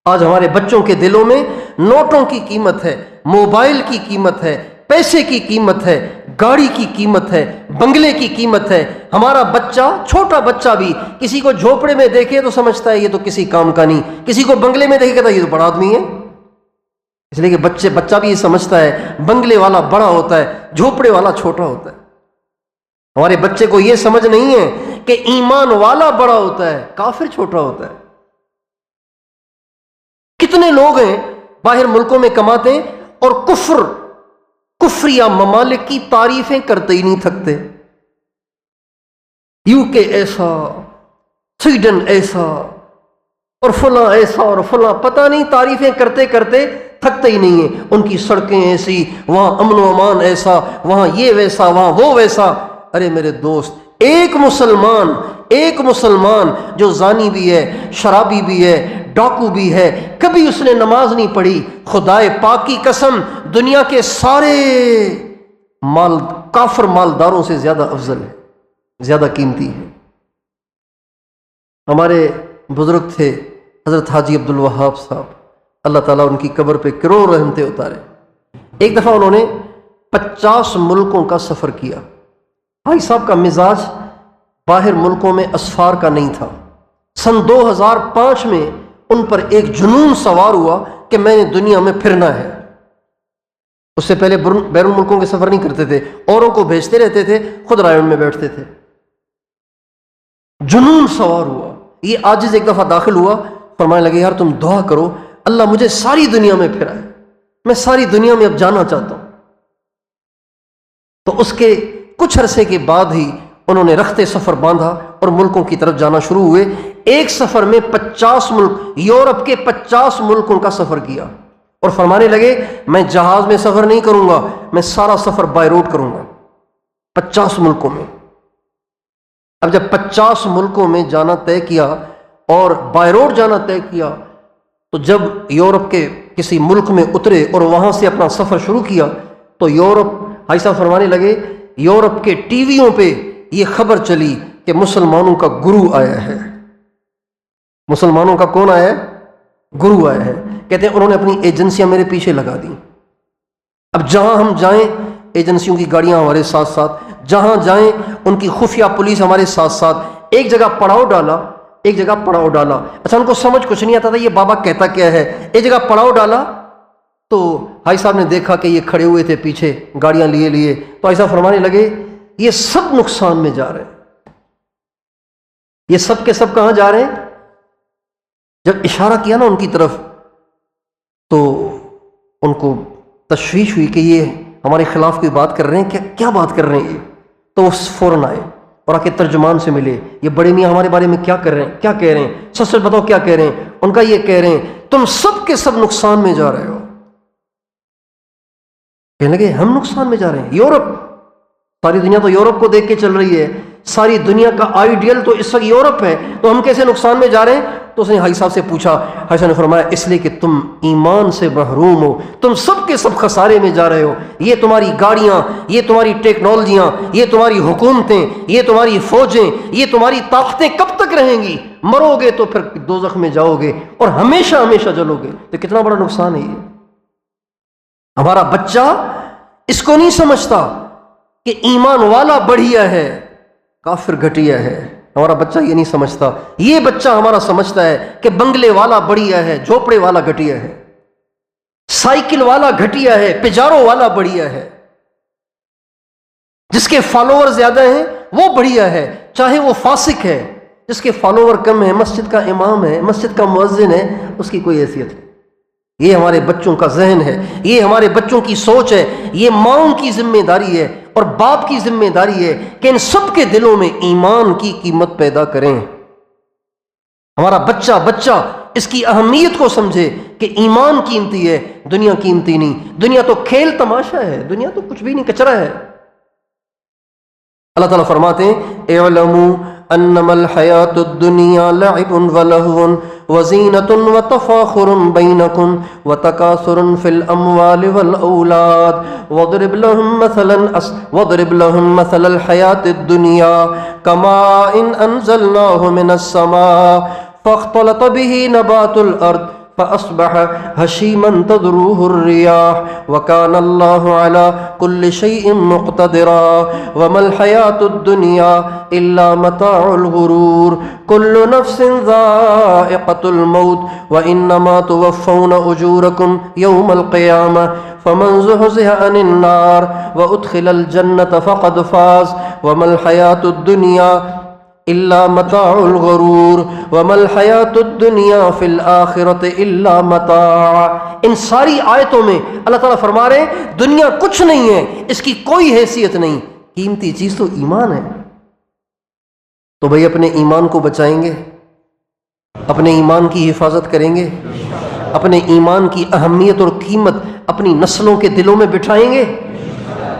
آج ہمارے بچوں کے دلوں میں نوٹوں کی قیمت ہے، موبائل کی قیمت ہے، پیسے کی قیمت ہے، گاڑی کی قیمت ہے، بنگلے کی قیمت ہے. ہمارا بچہ، چھوٹا بچہ بھی کسی کو جھوپڑے میں دیکھے تو سمجھتا ہے یہ تو کسی کام کا نہیں، کسی کو بنگلے میں دیکھے تو یہ تو بڑا آدمی ہے. اس لیے کہ بچہ بھی یہ سمجھتا ہے بنگلے والا بڑا ہوتا ہے، جھوپڑے والا چھوٹا ہوتا ہے. ہمارے بچے کو یہ سمجھ نہیں ہے کہ ایمان والا بڑا ہوتا ہے، کافر چھوٹا ہوتا ہے. کتنے لوگ ہیں باہر ملکوں میں کماتے ہیں اور کفر یا ممالک کی تعریفیں کرتے ہی نہیں تھکتے. UK ایسا، سویڈن ایسا، اور فلاں ایسا اور فلاں، پتہ نہیں تعریفیں کرتے کرتے تھکتے ہی نہیں ہیں. ان کی سڑکیں ایسی، وہاں امن و امان ایسا، وہاں یہ ویسا، وہاں وہ ویسا. ارے میرے دوست، ایک مسلمان جو زانی بھی ہے، شرابی بھی ہے، ڈاکو بھی ہے، کبھی اس نے نماز نہیں پڑھی، خدائے پاک کی قسم دنیا کے سارے کافر مالداروں سے زیادہ افضل ہے، زیادہ قیمتی ہے. ہمارے بزرگ تھے حضرت حاجی عبد الوہاب صاحب، اللہ تعالیٰ ان کی قبر پہ کروڑ رحمتیں اتارے. ایک دفعہ انہوں نے 50 ملکوں کا سفر کیا. بھائی صاحب کا مزاج باہر ملکوں میں اسفار کا نہیں تھا. سن 2005 میں ان پر ایک جنون سوار ہوا کہ میں نے دنیا میں پھرنا ہے. اس سے پہلے بیرون ملکوں کے سفر نہیں کرتے تھے، اوروں کو بھیجتے رہتے تھے، خود رائن میں بیٹھتے تھے. جنون سوار ہوا. یہ عاجز ایک دفعہ داخل ہوا، فرمانے لگے یار تم دعا کرو اللہ مجھے ساری دنیا میں پھرائے، میں ساری دنیا میں اب جانا چاہتا ہوں. تو اس کے کچھ عرصے کے بعد ہی انہوں نے رخت سفر باندھا اور ملکوں کی طرف جانا شروع ہوئے. ایک سفر میں 50 ملک، یورپ کے 50 ملکوں کا سفر کیا اور فرمانے لگے میں جہاز میں سفر نہیں کروں گا، میں سارا سفر بائی روڈ کروں گا 50 ملکوں میں. اب جب 50 ملکوں میں جانا طے کیا اور بائی روڈ جانا طے کیا تو جب یورپ کے کسی ملک میں اترے اور وہاں سے اپنا سفر شروع کیا تو بھائی صاحب فرمانے لگے یورپ کے ٹی ویوں پہ یہ خبر چلی کہ مسلمانوں کا گرو آیا ہے. مسلمانوں کا کون آیا ہے؟ گرو آیا ہے. کہتے ہیں انہوں نے اپنی ایجنسیاں میرے پیچھے لگا دیں. اب جہاں ہم جائیں ایجنسیوں کی گاڑیاں ہمارے ساتھ ساتھ، جہاں جائیں ان کی خفیہ پولیس ہمارے ساتھ ساتھ. ایک جگہ پڑاؤ ڈالا. اچھا ان کو سمجھ کچھ نہیں آتا تھا یہ بابا کہتا کیا ہے. ایک جگہ پڑاؤ ڈالا تو بھائی صاحب نے دیکھا کہ یہ کھڑے ہوئے تھے پیچھے گاڑیاں لیے. تو بھائی صاحب فرمانے لگے یہ سب نقصان میں جا رہے ہیں. یہ سب کے سب کہاں جا رہے ہیں؟ جب اشارہ کیا نا ان کی طرف تو ان کو تشویش ہوئی کہ یہ ہمارے خلاف کوئی بات کر رہے ہیں. کیا بات کر رہے ہیں یہ؟ تو وہ فوراً آئے اور آ کے ترجمان سے ملے. یہ بڑے میاں ہمارے بارے میں کیا کر رہے ہیں، کیا کہہ رہے ہیں، سچ بتاؤ کیا کہہ رہے ہیں. ان کا یہ کہہ رہے ہیں تم سب کے سب نقصان میں جا رہے ہو. کہنے لگے ہم نقصان میں جا رہے ہیں؟ یورپ، ساری دنیا تو یورپ کو دیکھ کے چل رہی ہے، ساری دنیا کا آئیڈیل تو اس وقت یورپ ہے، تو ہم کیسے نقصان میں جا رہے ہیں؟ تو اس نے حاجی صاحب سے پوچھا. حاجی صاحب نے فرمایا اس لیے کہ تم ایمان سے محروم ہو، تم سب کے سب خسارے میں جا رہے ہو. یہ تمہاری گاڑیاں، یہ تمہاری ٹیکنالوجیاں، یہ تمہاری حکومتیں، یہ تمہاری فوجیں، یہ تمہاری طاقتیں کب تک رہیں گی؟ مرو گے تو پھر دوزخ میں جاؤ گے اور ہمیشہ ہمیشہ جلو گے. تو کتنا بڑا نقصان ہے یہ. ہمارا بچہ اس کو نہیں سمجھتا کہ ایمان والا بڑھیا ہے، کافر گھٹیا ہے. ہمارا بچہ یہ نہیں سمجھتا. یہ بچہ ہمارا سمجھتا ہے کہ بنگلے والا بڑھیا ہے، جھوپڑے والا گھٹیا ہے. سائیکل والا گھٹیا ہے، پجارو والا بڑھیا ہے، جس کے فالوور زیادہ ہیں وہ بڑھیا ہے، چاہے وہ فاسق ہے، جس کے فالوور کم ہے، مسجد کا امام ہے، مسجد کا مؤذن ہے، اس کی کوئی حیثیت نہیں۔ یہ ہمارے بچوں کا ذہن ہے، یہ ہمارے بچوں کی سوچ ہے، یہ ماؤں کی ذمہ داری ہے اور باپ کی ذمہ داری ہے کہ ان سب کے دلوں میں ایمان کی قیمت پیدا کریں۔ ہمارا بچہ اس کی اہمیت کو سمجھے کہ ایمان قیمتی ہے، دنیا قیمتی نہیں۔ دنیا تو کھیل تماشا ہے، دنیا تو کچھ بھی نہیں، کچرا ہے۔ اللہ تعالیٰ فرماتے ہیں اعلموا انما الحیات الدنیا لعب ولہو وزینۃ وتفاخر بینکم وتکاثر فی الاموال والاولاد واضرب لهم مثل الحیات الدنیا کماء انزلناه من السماء فاختلط به نبات الارض فأصبح هشيما تذروه الرياح وكان الله على كل شيء مقتدرا وما الحياة الدنيا إلا متاع الغرور كل نفس ذائقة الموت وإنما توفون أجوركم يوم القيامة فمن زحزح عن النار وأدخل الجنة فقد فاز وما الحياة الدنيا الا متاع الغرور وما الحیات الدنیا فی الآخرۃ الا متاع۔ ان ساری آیتوں میں اللہ تعالیٰ فرما رہے ہیں دنیا کچھ نہیں ہے، اس کی کوئی حیثیت نہیں، قیمتی چیز تو ایمان ہے۔ تو بھئی اپنے ایمان کو بچائیں گے، اپنے ایمان کی حفاظت کریں گے، اپنے ایمان کی اہمیت اور قیمت اپنی نسلوں کے دلوں میں بٹھائیں گے۔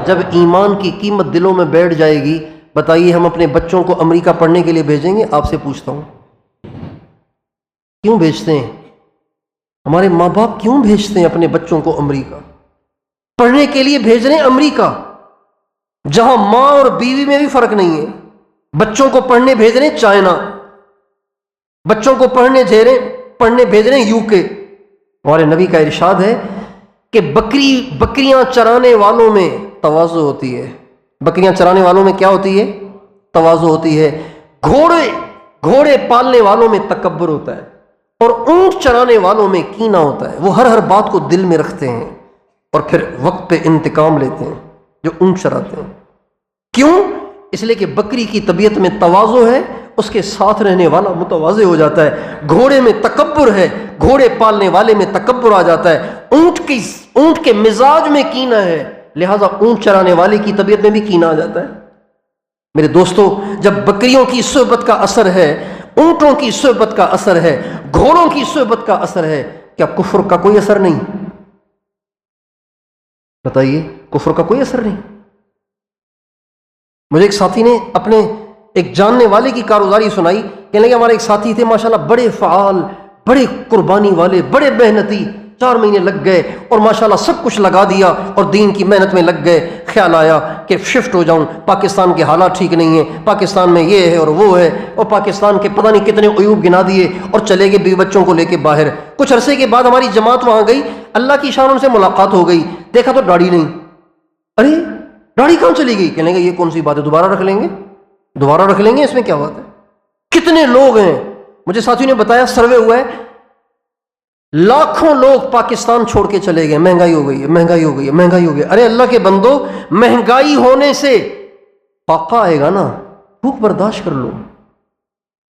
جب ایمان کی قیمت دلوں میں بیٹھ جائے گی، بتائیے ہم اپنے بچوں کو امریکہ پڑھنے کے لیے بھیجیں گے؟ آپ سے پوچھتا ہوں، کیوں بھیجتے ہیں؟ ہمارے ماں باپ کیوں بھیجتے ہیں اپنے بچوں کو امریکہ؟ پڑھنے کے لیے بھیج رہے ہیں امریکہ، جہاں ماں اور بیوی میں بھی فرق نہیں ہے۔ بچوں کو پڑھنے بھیج رہے ہیں چائنا، بچوں کو پڑھنے بھیج رہے ہیں یو کے۔ ہمارے نبی کا ارشاد ہے کہ بکریاں چرانے والوں میں تواضع ہوتی ہے۔ بکریاں چرانے والوں میں کیا ہوتی ہے؟ تواضع ہوتی ہے۔ گھوڑے پالنے والوں میں تکبر ہوتا ہے، اور اونٹ چرانے والوں میں کینہ ہوتا ہے۔ وہ ہر بات کو دل میں رکھتے ہیں اور پھر وقت پہ انتقام لیتے ہیں جو اونٹ چراتے ہیں۔ کیوں؟ اس لیے کہ بکری کی طبیعت میں تواضع ہے، اس کے ساتھ رہنے والا متواضع ہو جاتا ہے۔ گھوڑے میں تکبر ہے، گھوڑے پالنے والے میں تکبر آ جاتا ہے۔ اونٹ کے مزاج میں کینہ ہے، لہذا اونٹ چرانے والے کی طبیعت میں بھی کینہ آ جاتا ہے۔ میرے دوستو، جب بکریوں کی صحبت کا اثر ہے، اونٹوں کی صحبت کا اثر ہے، گھوڑوں کی صحبت کا اثر ہے، کیا کفر کا کوئی اثر نہیں؟ بتائیے، کفر کا کوئی اثر نہیں؟ مجھے ایک ساتھی نے اپنے ایک جاننے والے کی کارگزاری سنائی، کہنے لگے ہمارے ایک ساتھی تھے ماشاءاللہ بڑے فعال، بڑے قربانی والے، بڑے محنتی، 4 مہینے لگ گئے اور ماشاءاللہ سب کچھ لگا دیا اور دین کی محنت میں لگ گئے۔ خیال آیا کہ شفٹ ہو جاؤں، پاکستان کے حالات ٹھیک نہیں ہیں، پاکستان میں یہ ہے اور وہ ہے، اور پاکستان کے پتہ نہیں کتنے عیوب گنا دیے اور چلے گئے بیوی بچوں کو لے کے باہر۔ کچھ عرصے کے بعد ہماری جماعت وہاں گئی، اللہ کی شان ان سے ملاقات ہو گئی، دیکھا تو داڑھی نہیں۔ ارے داڑھی کہاں چلی گئی؟ کہنے گے یہ کون سی بات ہے، دوبارہ رکھ لیں گے، دوبارہ رکھ لیں گے، اس میں کیا بات ہے؟ کتنے لوگ ہیں، مجھے ساتھی نے بتایا سروے ہوا ہے، لاکھوں لوگ پاکستان چھوڑ کے چلے گئے، مہنگائی ہو گئی ہے، مہنگائی ہو گئی ہے، مہنگائی ہو گئی ہے۔ ارے اللہ کے بندو، مہنگائی ہونے سے فاقہ آئے گا نا، بھوک برداشت کر لو۔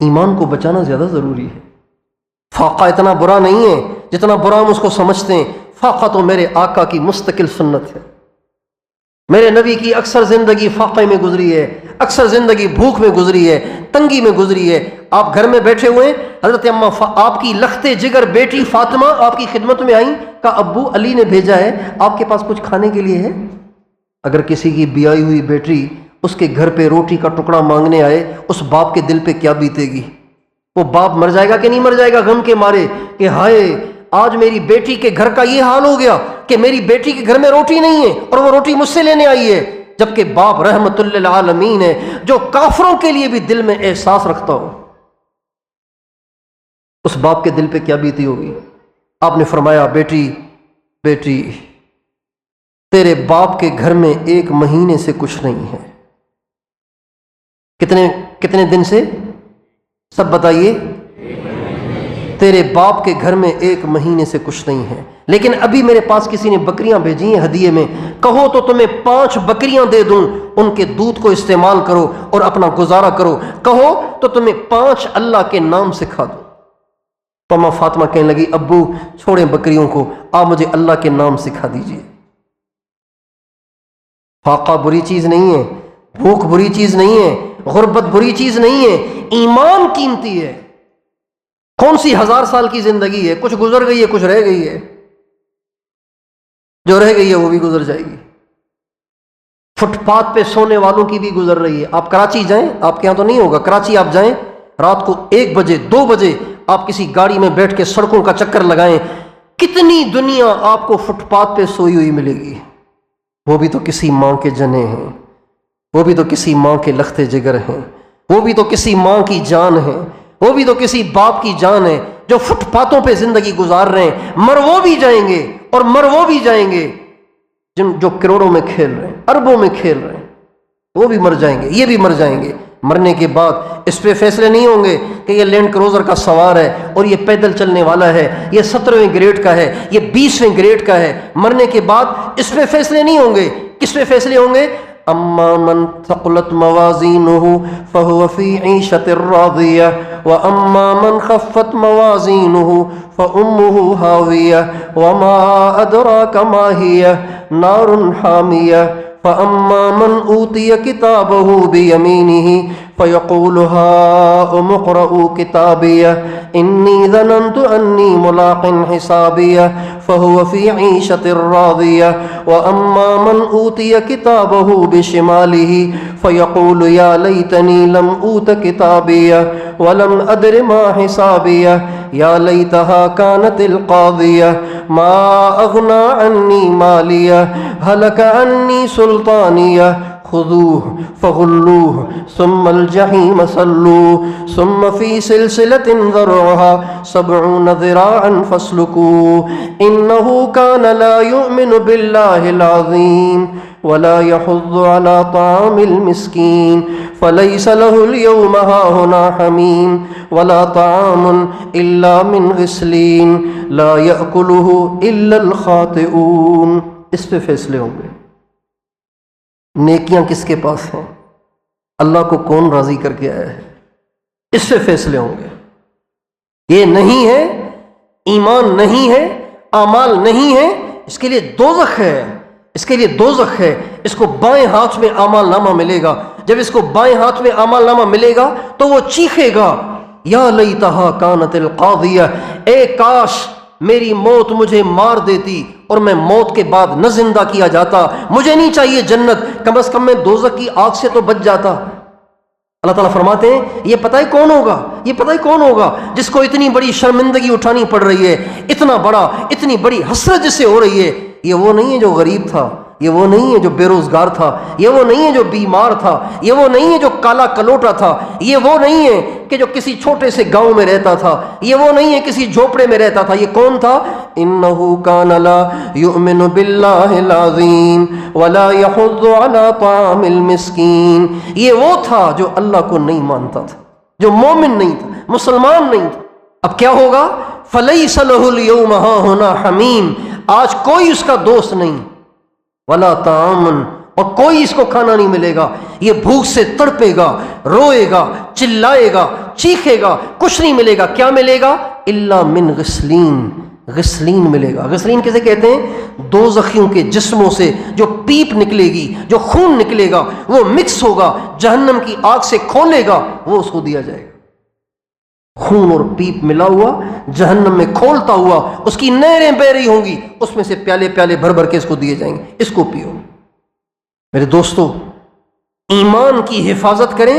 ایمان کو بچانا زیادہ ضروری ہے۔ فاقہ اتنا برا نہیں ہے جتنا برا ہم اس کو سمجھتے ہیں۔ فاقہ تو میرے آقا کی مستقل سنت ہے۔ میرے نبی کی اکثر زندگی فاقے میں گزری ہے، اکثر زندگی بھوک میں گزری ہے، تنگی میں گزری ہے۔ آپ گھر میں بیٹھے ہوئے، حضرت اماں آپ کی لختے جگر بیٹی فاطمہ آپ کی خدمت میں آئیں، کہا ابو علی نے بھیجا ہے، آپ کے پاس کچھ کھانے کے لیے ہے؟ اگر کسی کی بیائی ہوئی بیٹی اس کے گھر پہ روٹی کا ٹکڑا مانگنے آئے، اس باپ کے دل پہ کیا بیتے گی؟ وہ باپ مر جائے گا کہ نہیں مر جائے گا غم کے مارے کہ ہائے آج میری بیٹی کے گھر کا یہ حال ہو گیا کہ میری بیٹی کے گھر میں روٹی نہیں ہے اور وہ روٹی مجھ سے لینے آئی ہے۔ جبکہ باپ رحمت للعالمین ہے جو کافروں کے لیے بھی دل میں احساس رکھتا ہو، اس باپ کے دل پہ کیا بیتی ہوگی؟ آپ نے فرمایا بیٹی بیٹی تیرے باپ کے گھر میں 1 مہینے سے کچھ نہیں ہے۔ کتنے دن سے؟ سب بتائیے۔ تیرے باپ کے گھر میں 1 مہینے سے کچھ نہیں ہے۔ لیکن ابھی میرے پاس کسی نے بکریاں بھیجی ہیں ہدیے میں، کہو تو تمہیں 5 بکریاں دے دوں، ان کے دودھ کو استعمال کرو اور اپنا گزارا کرو، کہو تو تمہیں 5 اللہ کے نام سکھا دوں۔ تو ماں فاطمہ کہنے لگی ابو چھوڑیں بکریوں کو، آپ مجھے اللہ کے نام سکھا دیجئے۔ فاقہ بری چیز نہیں ہے، بھوک بری چیز نہیں ہے، غربت بری چیز نہیں ہے، ایمان قیمتی ہے۔ کون سی 1000 سال کی زندگی ہے؟ کچھ گزر گئی ہے، کچھ رہ گئی ہے، جو رہ گئی ہے وہ بھی گزر جائے گی۔ فٹ پاتھ پہ سونے والوں کی بھی گزر رہی ہے۔ آپ کراچی جائیں، آپ کے ہاں تو نہیں ہوگا، کراچی آپ جائیں، رات کو 1 بجے 2 بجے آپ کسی گاڑی میں بیٹھ کے سڑکوں کا چکر لگائیں، کتنی دنیا آپ کو فٹ پاتھ پہ سوئی ہوئی ملے گی۔ وہ بھی تو کسی ماں کے جنے ہیں، وہ بھی تو کسی ماں کے لختے جگر ہیں، وہ بھی تو کسی ماں کی جان ہے، وہ بھی تو کسی باپ کی جان ہے، جو فٹ پاتھوں پہ زندگی گزار رہے ہیں۔ مر وہ بھی جائیں گے اور مر وہ بھی جائیں گے جو کروڑوں میں کھیل رہے ہیں، اربوں میں کھیل رہے ہیں، وہ بھی مر جائیں گے، یہ بھی مر جائیں گے۔ مرنے کے بعد اس پہ فیصلے نہیں ہوں گے کہ یہ لینڈ کروزر کا سوار ہے اور یہ پیدل چلنے والا ہے، یہ 17ویں گریڈ کا ہے، یہ 20ویں گریڈ کا ہے۔ مرنے کے بعد اس پہ فیصلے نہیں ہوں گے۔ کس پہ فیصلے ہوں گے؟ اما من ثقلت موازینہ فہو فی عیشۃ راضیہ واما من خفت موازینہ فامہ ہاویہ وما ادراک ما ہی نار حامیہ فأما من أوتي كتابه بيمينه فيقول هاؤم اقرءوا كتابيه إني ظننت أني ملاق حسابيه فهو في عيشة راضية وأما من أوتي كتابه بشماله فيقول يا ليتني لم أوت كتابيه ولم أدر ما حسابيه يا ليتها كانت القاضية ما أغنى عني ماليه هلك عني سلطانيه خذوه فغلوه ثم الجحيم صلوه ثم في سلسلة ذرعها 70 ذراعا فاسلكوه إنه كان لا يؤمن بالله العظيم ولا يحض على طعام المسكين فليس له اليوم هاهنا حميم ولا طعام إلا من غسلين لا يأكله إلا الخاطئون۔ اس پہ فیصلے ہوں گے۔ نیکیاں کس کے پاس ہیں؟ اللہ کو کون راضی کر کے آیا ہے؟ اس پہ فیصلے ہوں گے۔ یہ نہیں ہے، ایمان نہیں ہے، اعمال نہیں ہے، اس کے لیے دوزخ ہے، اس کے لیے دوزخ ہے۔ اس کو بائیں ہاتھ میں اعمال نامہ ملے گا۔ جب اس کو بائیں ہاتھ میں اعمال نامہ ملے گا تو وہ چیخے گا یا لیتہا کانت القاضیہ، اے کاش میری موت مجھے مار دیتی اور میں موت کے بعد نہ زندہ کیا جاتا، مجھے نہیں چاہیے جنت، کم از کم میں دوزخ کی آگ سے تو بچ جاتا۔ اللہ تعالیٰ فرماتے ہیں یہ پتہ ہے کون ہوگا، یہ پتہ ہے کون ہوگا جس کو اتنی بڑی شرمندگی اٹھانی پڑ رہی ہے، اتنی بڑی حسرت جس سے ہو رہی ہے۔ یہ وہ نہیں ہے جو غریب تھا، یہ وہ نہیں ہے جو بے روزگار تھا، یہ وہ نہیں ہے جو بیمار تھا، یہ وہ نہیں ہے جو کالا کلوٹا تھا، یہ وہ نہیں ہے کہ جو کسی چھوٹے سے گاؤں میں رہتا تھا، یہ وہ نہیں ہے کسی جھوپڑے میں رہتا تھا۔ یہ کون تھا؟ انہ کان لا یؤمن باللہ العظیم ولا یحض علی طعام المسکین، یہ وہ تھا جو اللہ کو نہیں مانتا تھا، جو مومن نہیں تھا، مسلمان نہیں تھا۔ اب کیا ہوگا؟ فلیس لہ اليوم ہاہنا حمیم، آج کوئی اس کا دوست نہیں، ولا طعام، اور کوئی اس کو کھانا نہیں ملے گا۔ یہ بھوک سے تڑپے گا، روئے گا، چلائے گا، چیخے گا، کچھ نہیں ملے گا۔ کیا ملے گا؟ الا من غسلین، غسلین ملے گا۔ غسلین کسے کہتے ہیں؟ دوزخیوں کے جسموں سے جو پیپ نکلے گی، جو خون نکلے گا، وہ مکس ہوگا، جہنم کی آگ سے کھولے گا، وہ اس کو دیا جائے گا۔ خون اور پیپ ملا ہوا جہنم میں کھولتا ہوا، اس کی نہریں بہ رہی ہوں گی، اس میں سے پیالے پیالے بھر بھر کے اس کو دیے جائیں گے، اس کو پیو۔ میرے دوستو، ایمان کی حفاظت کریں،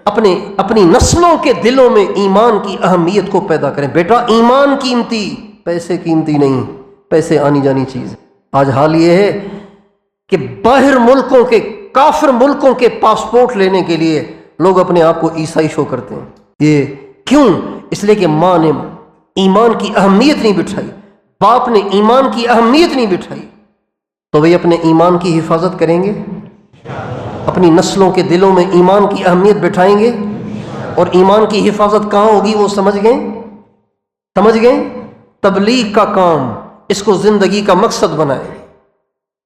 اپنی نسلوں کے دلوں میں ایمان کی اہمیت کو پیدا کریں۔ بیٹا ایمان قیمتی، پیسے قیمتی نہیں، پیسے آنی جانی چیز۔ آج حال یہ ہے کہ باہر ملکوں کے، کافر ملکوں کے پاسپورٹ لینے کے لیے لوگ اپنے آپ کو عیسائی شو کرتے ہیں۔ یہ کیوں؟ اس لیے کہ ماں نے ایمان کی اہمیت نہیں بٹھائی، باپ نے ایمان کی اہمیت نہیں بٹھائی۔ تو وہ اپنے ایمان کی حفاظت کریں گے، اپنی نسلوں کے دلوں میں ایمان کی اہمیت بٹھائیں گے، اور ایمان کی حفاظت کہاں ہوگی وہ سمجھ گئے؟ تبلیغ کا کام اس کو زندگی کا مقصد بنائیں،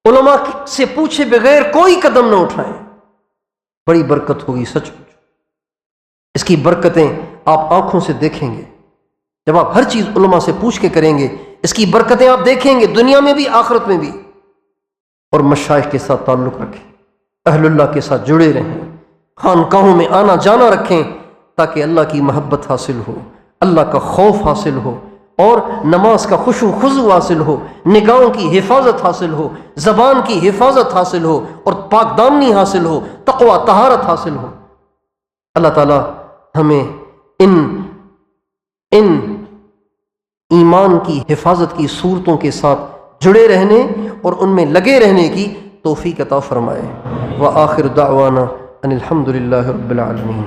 علماء سے پوچھے بغیر کوئی قدم نہ اٹھائیں، بڑی برکت ہوگی سچ مچ۔ اس کی برکتیں آپ آنکھوں سے دیکھیں گے، جب آپ ہر چیز علماء سے پوچھ کے کریں گے اس کی برکتیں آپ دیکھیں گے، دنیا میں بھی آخرت میں بھی۔ اور مشائخ کے ساتھ تعلق رکھیں، اہل اللہ کے ساتھ جڑے رہیں، خانقاہوں میں آنا جانا رکھیں تاکہ اللہ کی محبت حاصل ہو، اللہ کا خوف حاصل ہو، اور نماز کا خشوع خضوع حاصل ہو، نگاہوں کی حفاظت حاصل ہو، زبان کی حفاظت حاصل ہو، اور پاک دامنی حاصل ہو، تقوی طہارت حاصل ہو۔ اللہ تعالی ہمیں ان ایمان کی حفاظت کی صورتوں کے ساتھ جڑے رہنے اور ان میں لگے رہنے کی توفیق عطا فرمائے۔ وآخر دعوانا ان الحمد للہ رب العالمین۔